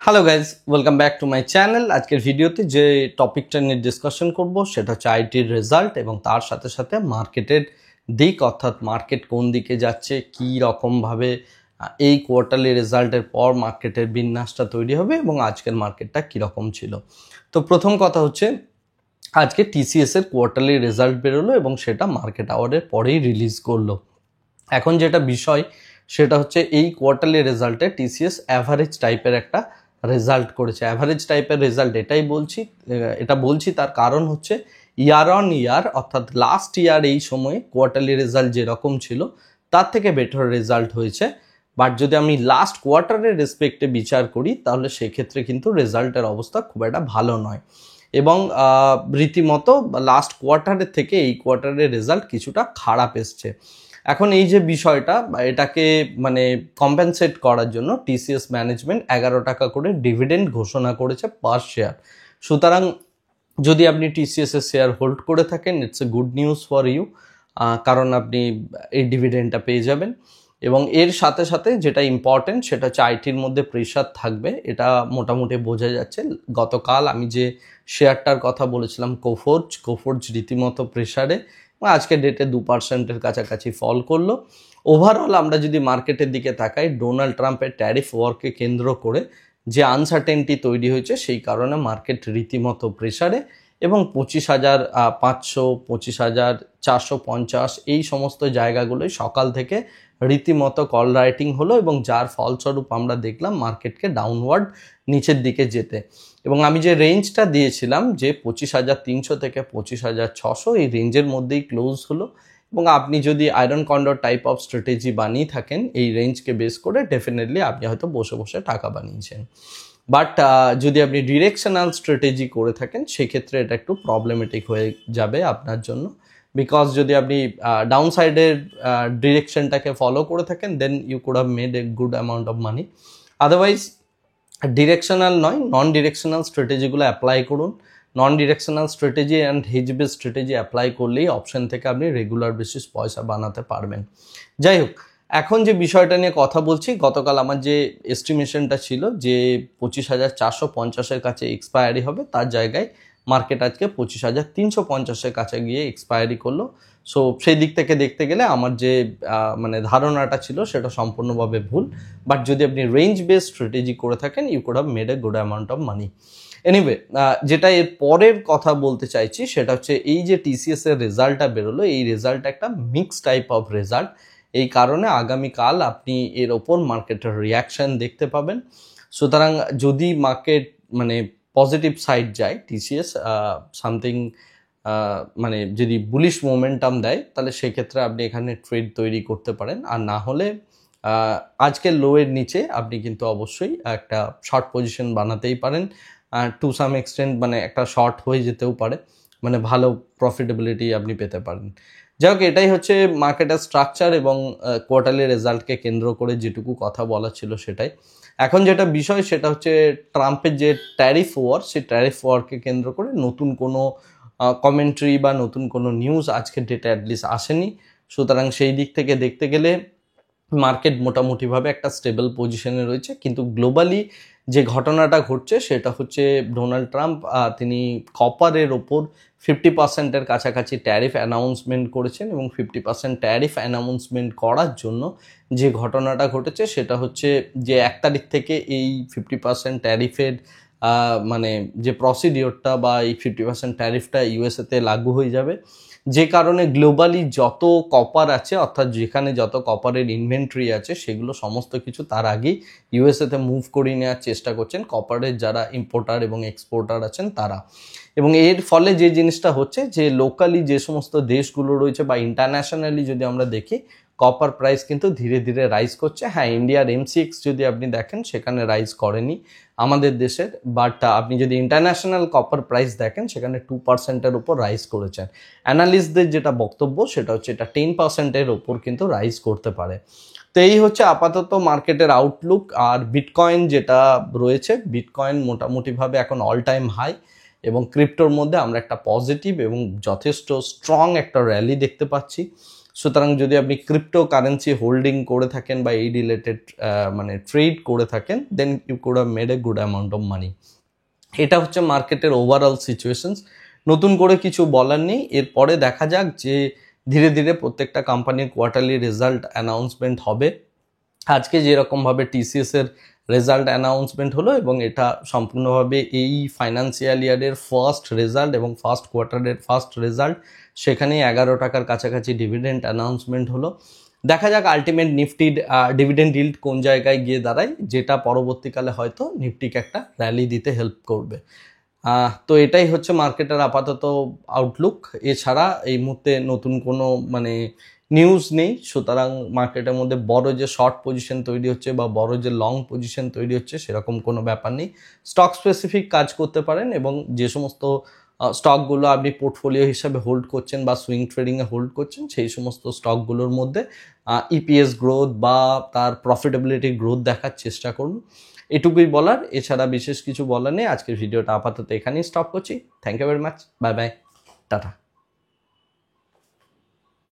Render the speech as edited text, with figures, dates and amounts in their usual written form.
Hello guys, welcome back to my channel. আজকের ভিডিওতে যে টপিকটা নিয়ে ডিসকাশন করব সেটা হচ্ছে আইটির রেজাল্ট এবং তার সাথে সাথে মার্কেটের দিক, অর্থাৎ মার্কেট কোন দিকে যাচ্ছে, কী রকমভাবে এই কোয়ার্টারলি রেজাল্টের পর মার্কেটের বিন্যাসটা তৈরি হবে এবং আজকের মার্কেটটা কীরকম ছিল। তো প্রথম কথা হচ্ছে, আজকে টিসিএসের কোয়ার্টারলি রেজাল্ট বেরোলো এবং সেটা মার্কেট আওয়ারের পরেই রিলিজ করলো। এখন যেটা বিষয় সেটা হচ্ছে, এই কোয়ার্টারলি রেজাল্টে টিসিএস অ্যাভারেজ টাইপের একটা রেজাল্ট করেছে। অ্যাভারেজ টাইপের রেজাল্ট এটা বলছি তার কারণ হচ্ছে, ইয়ার অন ইয়ার অর্থাৎ লাস্ট ইয়ার এই সময়ে কোয়ার্টারলি রেজাল্ট যেরকম ছিল তার থেকে বেটার রেজাল্ট হয়েছে। বাট যদি আমি লাস্ট কোয়ার্টারের রেসপেক্টে বিচার করি তাহলে সেক্ষেত্রে কিন্তু রেজাল্টের অবস্থা খুব একটা ভালো নয় এবং রীতিমতো লাস্ট কোয়ার্টারের থেকে এই কোয়ার্টারের রেজাল্ট কিছুটা খারাপ এসছে। এখন এই যে বিষয়টা, এটাকে কম্পেনসেট করার জন্য টিসিএস ম্যানেজমেন্ট 11 টাকা করে ডিভিডেন্ড ঘোষণা করেছে পার শেয়ার। সুতরাং যদি আপনি টিসিএস এর শেয়ার হোল্ড করে থাকেন, it's a good news for you, কারণ আপনি এই ডিভিডেন্ডটা পেয়ে যাবেন। এবং এর সাথে সাথে যেটা ইম্পর্টেন্ট সেটা হচ্ছে আইটির মধ্যে প্রেশার থাকবে, এটা মোটামুটি বোঝা যাচ্ছে। গতকাল আমি যে শেয়ারটার কথা বলেছিলাম কোফোর্জ রীতিমতো প্রেশারে, আজকের ডেটে 2%-এর কাছাকাছি ফল করলো। ওভারঅল আমরা যদি মার্কেটের দিকে তাকাই, ডোনাল্ড ট্রাম্পের ট্যারিফ ওয়ারকে কেন্দ্র করে যে আনসার্টেনটি তৈরি হয়েছে সেই কারণে মার্কেট রীতিমতো প্রেশারে এবং 25,500, 25,450 এই সমস্ত জায়গাগুলোই সকাল থেকে রীতিমতো কল রাইটিং হলো এবং যার ফলস্বরূপ আমরা দেখলাম মার্কেটকে ডাউনওয়ার্ড নিচের দিকে যেতে। এবং আমি যে রেঞ্জটা দিয়েছিলাম যে 25,300 থেকে 25,600, এই রেঞ্জের মধ্যেই ক্লোজ হলো। এবং আপনি যদি iron condor type of strategy বানিয়ে থাকেন এই রেঞ্জকে বেস করে, ডেফিনেটলি আপনি হয়তো বসে বসে টাকা বানিয়েছেন। বাট যদি আপনি ডিরেকশনাল স্ট্র্যাটেজি করে থাকেন সেক্ষেত্রে এটা একটু প্রবলেমেটিক হয়ে যাবে আপনার জন্য, বিকজ যদি আপনি ডাউন সাইডের ডিরেকশনটাকে ফলো করে থাকেন then you could have made a good amount of money. Otherwise directional নয়, নন ডিরেকশনাল স্ট্র্যাটেজিগুলো অ্যাপ্লাই করুন। Non directional strategy and hedge base strategy apply করলেই অপশন থেকে আপনি রেগুলার বেসিস পয়সা বানাতে পারবেন। যাই হোক, এখন যে বিষয়টা নিয়ে কথা বলছি, গতকাল আমার যে এস্টিমেশনটা ছিল যে 25,450-এর কাছে এক্সপায়ারি হবে, তার জায়গায় মার্কেট আজকে 25,350-এর কাছে গিয়ে এক্সপায়ারি করলো। সো সেই দিক থেকে দেখতে গেলে আমার যে ধারণাটা ছিল সেটা সম্পূর্ণভাবে ভুল। বাট যদি আপনি রেঞ্জ বেস স্ট্র্যাটেজি করে থাকেন you could have made a good amount of money. Anyway, যেটা এর পরের কথা বলতে চাইছি সেটা হচ্ছে, এই যে টিসিএস এর রেজাল্টটা বেরোলো, এই রেজাল্টটা একটা মিক্স টাইপ অফ রেজাল্ট। এই কারণে আগামীকাল আপনি এর ওপর মার্কেটের রিয়াকশান দেখতে পাবেন। সুতরাং যদি মার্কেট পজিটিভ সাইড যায়, টিসিএস সামথিং যদি বুলিশ মোমেন্টাম দেয় তাহলে সেক্ষেত্রে আপনি এখানে ট্রেড তৈরি করতে পারেন। আর না হলে আজকের লোয়ের নিচে আপনি কিন্তু অবশ্যই একটা শর্ট পজিশন বানাতেই পারেন। টু সাম এক্সটেন্ট একটা শর্ট হয়ে যেতেও পারে, ভালো প্রফিটেবিলিটি আপনি পেতে পারেন। যাই হোক, এটাই হচ্ছে মার্কেটের স্ট্রাকচার এবং কোয়ার্টারলি রেজাল্টকে কেন্দ্র করে যেটুকু কথা বলা ছিল সেটাই। এখন যেটা বিষয় সেটা হচ্ছে, ট্রাম্পের যে ট্যারিফ ওয়ার, সেই ট্যারিফ ওয়ারকে কেন্দ্র করে নতুন কোনো কমেন্ট্রি বা নতুন কোনো নিউজ আজকের ডেটে অ্যাটলিস্ট আসেনি। সুতরাং সেই দিক থেকে দেখতে গেলে মার্কেট মোটামুটিভাবে একটা স্টেবল পজিশনে রয়েছে। কিন্তু গ্লোবালি যে ঘটনাটা ঘটছে সেটা হচ্ছে, ডোনাল্ড ট্রাম্প তিনি কপারের ওপর 50%-এর কাছাকাছি ট্যারিফ অ্যানাউন্সমেন্ট করেছেন এবং 50% ট্যারিফ অ্যানাউন্সমেন্ট করার জন্য যে ঘটনাটা ঘটেছে সেটা হচ্ছে যে 1 তারিখ থেকে এই 50% ট্যারিফের যে প্রসিডিওরটা বা এই 50% ট্যারিফটা ইউএসএতে লাগু হয়ে যাবে। যে কারণে গ্লোবালি যত কপার আছে, অর্থাৎ যেখানে যত কপারের ইনভেন্টরি আছে, সেগুলো সমস্ত কিছু তার আগেই ইউএসএতে মুভ করিয়ে নেওয়ার চেষ্টা করছেন কপারের যারা ইম্পোর্টার এবং এক্সপোর্টার আছেন তারা। এবং এর ফলে যে জিনিসটা হচ্ছে যে লোকালি যে সমস্ত দেশগুলো রয়েছে বা ইন্টারন্যাশনালি যদি আমরা দেখি, কপার প্রাইস কিন্তু ধীরে ধীরে রাইজ করছে। হ্যাঁ, ইন্ডিয়ার MCX যদি আপনি দেখেন সেখানে রাইজ করেনি আমাদের দেশের, বাট আপনি যদি ইন্টারন্যাশনাল কপার প্রাইস দেখেন সেখানে 2%-এর উপর রাইজ করেছেন। অ্যানালিস্টদের যেটা বক্তব্য সেটা হচ্ছে এটা 10%-এর ওপর কিন্তু রাইজ করতে পারে। তো এই হচ্ছে আপাতত মার্কেটের আউটলুক। আর বিটকয়েন যেটা রয়েছে, বিটকয়েন মোটামুটিভাবে এখন অল টাইম হাই এবং ক্রিপ্টোর মধ্যে আমরা একটা পজিটিভ এবং যথেষ্ট স্ট্রং একটা র্যালি দেখতে পাচ্ছি। সুতরাং যদি আপনি ক্রিপ্টো কারেন্সি হোল্ডিং করে থাকেন বা এই রিলেটেড মানে ট্রেড করে থাকেন, then you could have made a good amount of money. এটা হচ্ছে মার্কেটের ওভারঅল সিচুয়েশনস। নতুন করে কিছু বলার নেই। এরপরে দেখা যাক যে ধীরে ধীরে প্রত্যেকটা কোম্পানির কোয়ার্টারলি রেজাল্ট অ্যানাউন্সমেন্ট হবে। আজকে যেরকমভাবে টিসিএস এর রেজাল্ট অ্যানাউন্সমেন্ট হলো এবং এটা সম্পূর্ণভাবে এই ফাইন্যান্সিয়াল ইয়ারের ফার্স্ট রেজাল্ট এবং ফার্স্ট কোয়ার্টারের ফার্স্ট রেজাল্ট, সেখানেই 11 টাকার কাছাকাছি ডিভিডেন্ড অ্যানাউন্সমেন্ট হলো। দেখা যাক আলটিমেট নিফটির ডিভিডেন্ড ইল্ড কোন জায়গায় গিয়ে দাঁড়ায়, যেটা পরবর্তীকালে হয়তো নিফটিকে একটা র্যালি দিতে হেল্প করবে। তো এটাই হচ্ছে মার্কেটের আপাতত আউটলুক। এছাড়া এই মুহূর্তে নতুন কোনো মানে নিউজ নেই। সুতরাং মার্কেটের মধ্যে বড় যে শর্ট পজিশন তৈরি হচ্ছে বা বড় যে লং পজিশন তৈরি হচ্ছে সেরকম কোনো ব্যাপার নেই। স্টক স্পেসিফিক কাজ করতে পারেন এবং যে সমস্ত স্টকগুলো আপনি পোর্টফোলিও হিসাবে হোল্ড করছেন বা সুইং ট্রেডিংয়ে হোল্ড করছেন, সেই সমস্ত স্টকগুলোর মধ্যে ইপিএস গ্রোথ বা তার প্রফিটেবিলিটি গ্রোথ দেখার চেষ্টা করুন। এটুকুই বলার, এছাড়া বিশেষ কিছু বলার নেই। আজকের ভিডিওটা আপাতত এখানেই স্টপ করছি। Thank you very much, bye bye, tata.